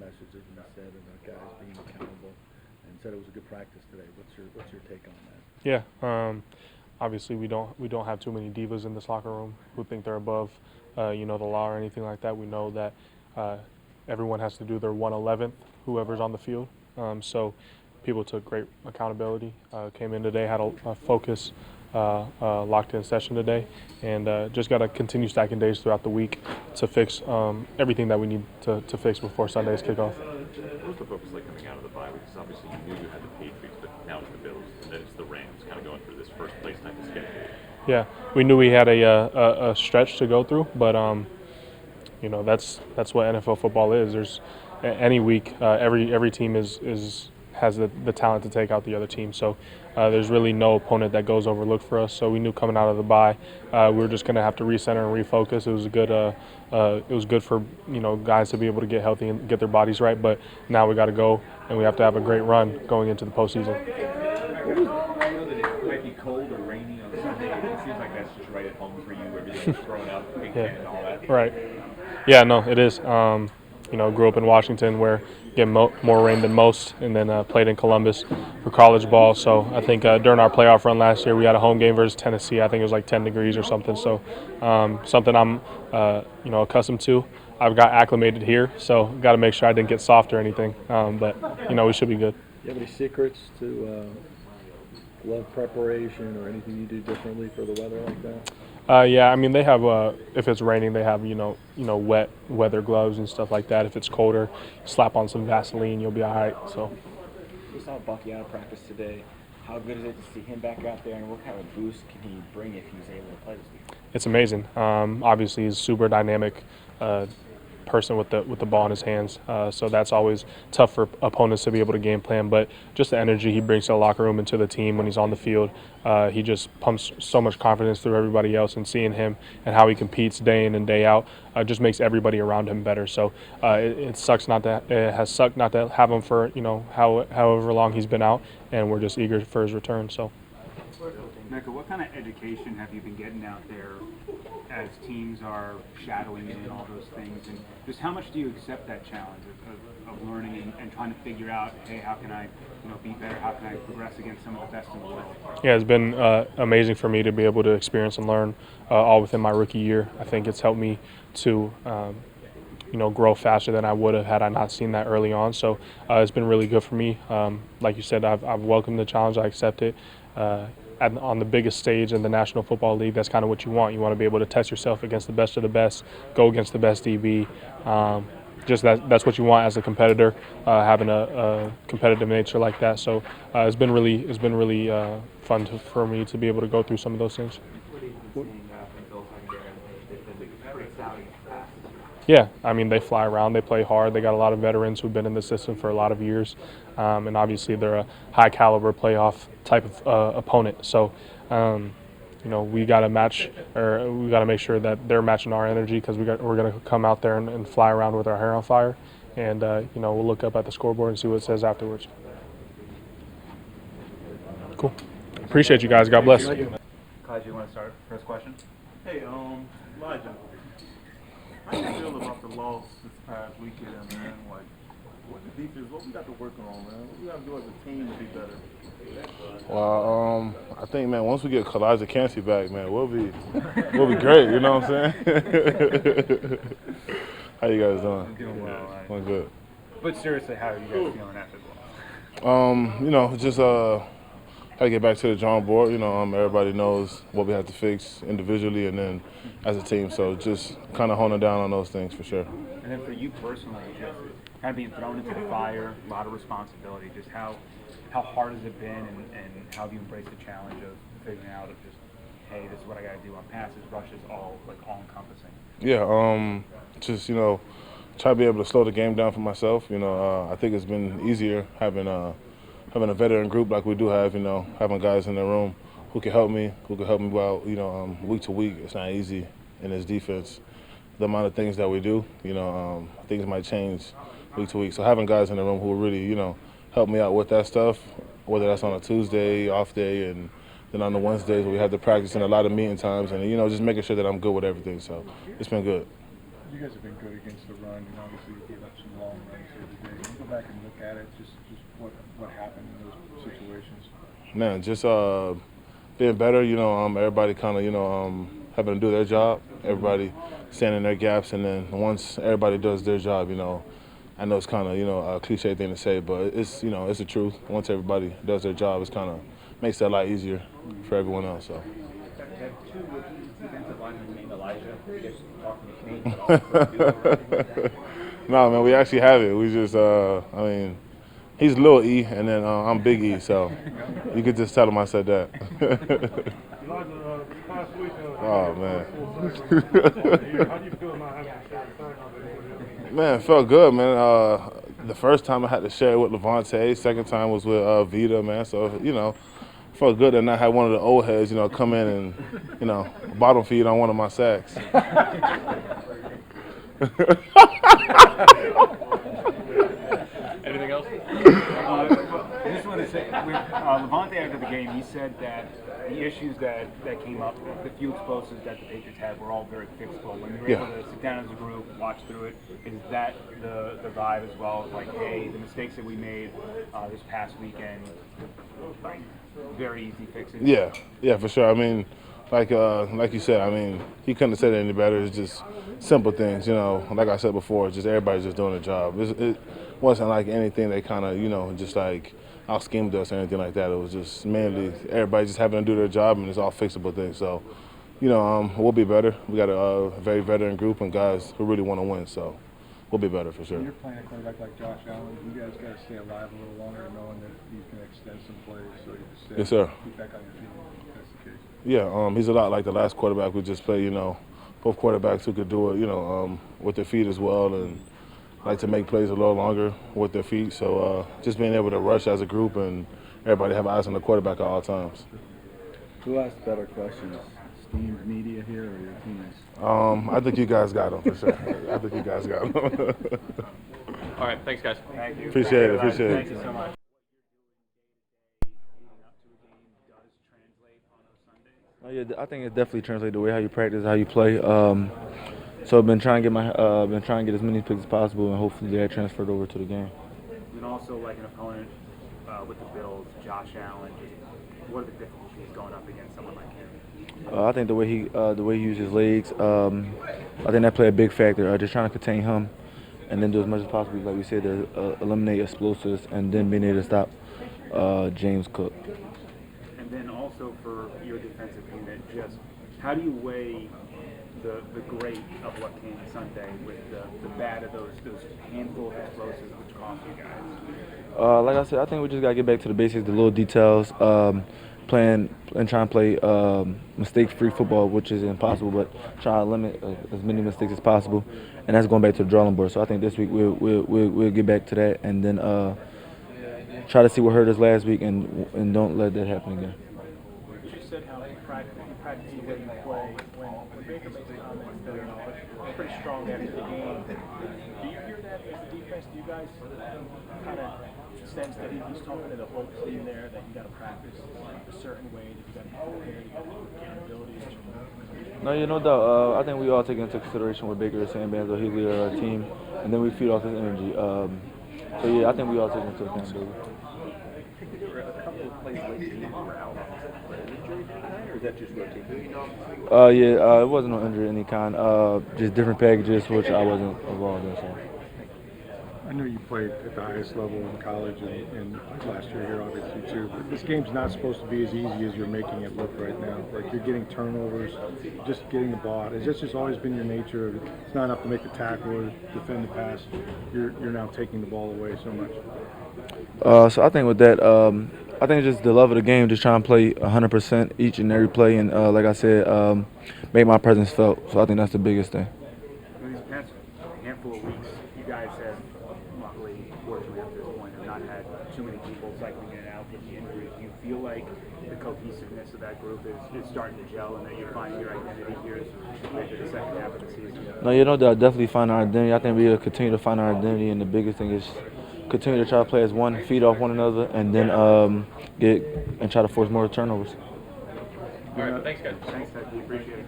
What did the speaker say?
message that you said about guys being accountable, and said it was a good practice today. What's your take on that? Yeah, obviously we don't have too many divas in this locker room who think they're above, the law or anything like that. We know that everyone has to do their 111th, whoever's on the field. So people took great accountability. Came in today, had a focus, locked-in session today, and just got to continue stacking days throughout the week to fix everything that we need to fix before Sunday's kickoff. What was the focus like coming out of the bye week? Because obviously you knew you had the Patriots, but now it's the Bills, and then it's the Rams, kind of going through this first place type of schedule. Yeah, we knew we had a stretch to go through, but that's what NFL football is. There's any week, every team has the talent to take out the other team. So there's really no opponent that goes overlooked for us. So we knew coming out of the bye, we were just going to have to recenter and refocus. It was good for guys to be able to get healthy and get their bodies right. But now we got to go, and we have to have a great run going into the postseason. I know that it might be cold or rainy on Sunday. It seems like that's just right at home for you. Everything's thrown up, Big Ten and all that. Right. Yeah, no, it is. Grew up in Washington where get more rain than most, and then played in Columbus for college ball. So I think during our playoff run last year, we had a home game versus Tennessee. I think it was like 10 degrees or something. So something I'm accustomed to. I've got acclimated here, so got to make sure I didn't get soft or anything. But we should be good. Do you have any secrets to glove preparation or anything you do differently for the weather like that? Yeah, I mean they have. If it's raining, they have wet weather gloves and stuff like that. If it's colder, slap on some Vaseline, you'll be all right. So. We saw Bucky out of practice today. How good is it to see him back out there, and what kind of boost can he bring if he's able to play this week? It's amazing. Obviously, he's super dynamic person with the ball in his hands. So that's always tough for opponents to be able to game plan. But just the energy he brings to the locker room and to the team when he's on the field, he just pumps so much confidence through everybody else. And seeing him and how he competes day in and day out just makes everybody around him better. So it has sucked not to have him for however long he's been out, and we're just eager for his return. So. Emeka, what kind of education have you been getting out there as teams are shadowing you and all those things? And just how much do you accept that challenge of learning and trying to figure out, hey, how can I be better? How can I progress against some of the best in the world? Yeah, it's been amazing for me to be able to experience and learn all within my rookie year. I think it's helped me to grow faster than I would have had I not seen that early on. So it's been really good for me. Like you said, I've welcomed the challenge. I accept it. On the biggest stage in the National Football League, that's kind of what you want. You want to be able to test yourself against the best of the best, go against the best DB. That's what you want as a competitor, having a competitive nature like that. So it's been really fun for me to be able to go through some of those things. Yeah, I mean, they fly around, they play hard. They got a lot of veterans who've been in the system for a lot of years, and obviously they're a high-caliber playoff type of opponent. So, we got to match, or we got to make sure that they're matching our energy, because we're going to come out there and fly around with our hair on fire, and we'll look up at the scoreboard and see what it says afterwards. Cool. Appreciate you guys. God bless. Clyde, you want to start? First question. Hey, Elijah. How do you feel about the loss this past weekend, man? Like, what the defense, what we got to work on, man? What we got to do as a team to be better? Well, I think, man, once we get Elijah Cansey back, man, we'll be great. You know what I'm saying? How you guys doing? I'm doing well. Doing good. But seriously, how are you guys feeling after the loss? Just got to get back to the drawing board. Everybody knows what we have to fix individually and then as a team. So just kind of honing down on those things for sure. And then for you personally, just kind of being thrown into the fire, a lot of responsibility. Just how hard has it been, and how have you embraced the challenge of figuring out of just, hey, this is what I got to do on passes, rushes, all encompassing. Yeah, just try to be able to slow the game down for myself. I think it's been easier having a veteran group like we do have. Having guys in the room who can help me out. Week to week, it's not easy in this defense. The amount of things that we do, things might change week to week. So having guys in the room who really, help me out with that stuff, whether that's on a Tuesday, off day, and then on the Wednesdays where we have to practice and a lot of meeting times, and just making sure that I'm good with everything. So it's been good. You guys have been good against the run, and obviously you gave up some long runs the other day. Can you go back and look at it, just what happened in those situations? Man, just being better. Everybody kind of having to do their job. Everybody standing in their gaps, and then once everybody does their job, I know it's kind of a cliche thing to say, but it's it's the truth. Once everybody does their job, it's kind of makes that a lot easier for everyone else. So. That two defensive linemen named Elijah, you guys talking to me. No, man, we actually have it. We just, he's Lil E, and then I'm Big E, so you could just tell him I said that. Oh, man. How do you feel about having to share a Man, it felt good, man. The first time I had to share it with Levante. Second time was with Vita, man. So, felt good to not have one of the old heads, come in and, bottom feed on one of my sacks. Anything else? I just want to say, with Levante after the game, he said that the issues that came up, the few explosives that the Patriots had were all very fixable. When you were able to sit down as a group, watch through it, is that the vibe as well? Like, hey, the mistakes that we made this past weekend, like, very easy fixes? Yeah, for sure. I mean, like you said, he couldn't have said it any better. It's just simple things, Like I said before, just everybody's just doing their job. It wasn't like anything they kind of, just like out schemed us or anything like that. It was just mainly everybody just having to do their job, and it's all fixable things. So, we'll be better. We got a very veteran group and guys who really want to win. So, we'll be better for sure. When you're playing a quarterback like Josh Allen, you guys got to stay alive a little longer, knowing that he can extend some plays, so you can stay Yes, sir. keep back on your feet. If that's the case. Yeah, he's a lot like the last quarterback we just played. Both quarterbacks who could do it, with their feet as well, and like to make plays a little longer with their feet. So just being able to rush as a group and everybody have eyes on the quarterback at all times. Who asked better questions? Steamed media here or your teammates? I think you guys got them for sure. I think you guys got them. All right, thanks, guys. Thank you. Appreciate it. Thank you so much. Oh, yeah, I think it definitely translates the way how you practice, how you play. So I've been trying to get as many picks as possible, and hopefully that transferred over to the game. And also, like an opponent with the Bills, Josh Allen, just what are the difficulties going up against someone like him? I think the way he used his legs, I think that played a big factor. Just trying to contain him, and then do as much as possible, like we said, to eliminate explosives, and then being able to stop James Cook. And then also for your defensive unit, just how do you weigh the great of what came Sunday with the bad of those handful of explosives which cost you guys? Like I said, I think we just got to get back to the basics, the little details, playing and trying to play mistake-free football, which is impossible, but try to limit as many mistakes as possible, and that's going back to the drawing board. So I think this week we'll get back to that, and then try to see what hurt us last week, and don't let that happen again. You said how you practice the way you play. When Baker makes comments that are pretty strong after the game, do you hear that as a defense? Do you guys kind of sense that he's talking to the whole team there, that you got to practice a certain way, that you got to be prepared, you got to have capabilities? No, no doubt. I think we all take into consideration what Baker is saying, being as he's leader of our team, and then we feed off his energy. So yeah, I think we all take into accountability. There were a couple of plays late in the game were out. Injury tonight, or is that just rotating? Yeah, it wasn't no injury of any kind. Just different packages, which I wasn't involved in. So. I know you played at the highest level in college and last year here, obviously, too. But this game's not supposed to be as easy as you're making it look right now. Like, you're getting turnovers, just getting the ball. Has this just always been your nature? It's not enough to make the tackle or defend the pass. You're now taking the ball away so much. So I think with that, I think just the love of the game, just trying to play 100% each and every play, and like I said, make my presence felt. So I think that's the biggest thing. In these past handful of weeks, you guys have, luckily, fortunately up to this point, have not had too many people cycling in and out with the injuries. Do you feel like the cohesiveness of that group is starting to gel, and that you're finding your identity here into the second half of the season? No, you know, they'll definitely find our identity. I think we'll continue to find our identity, and the biggest thing is continue to try to play as one, feed off one another, and then try to force more turnovers. All right, thanks, guys. Thanks, Tykee. Appreciate it.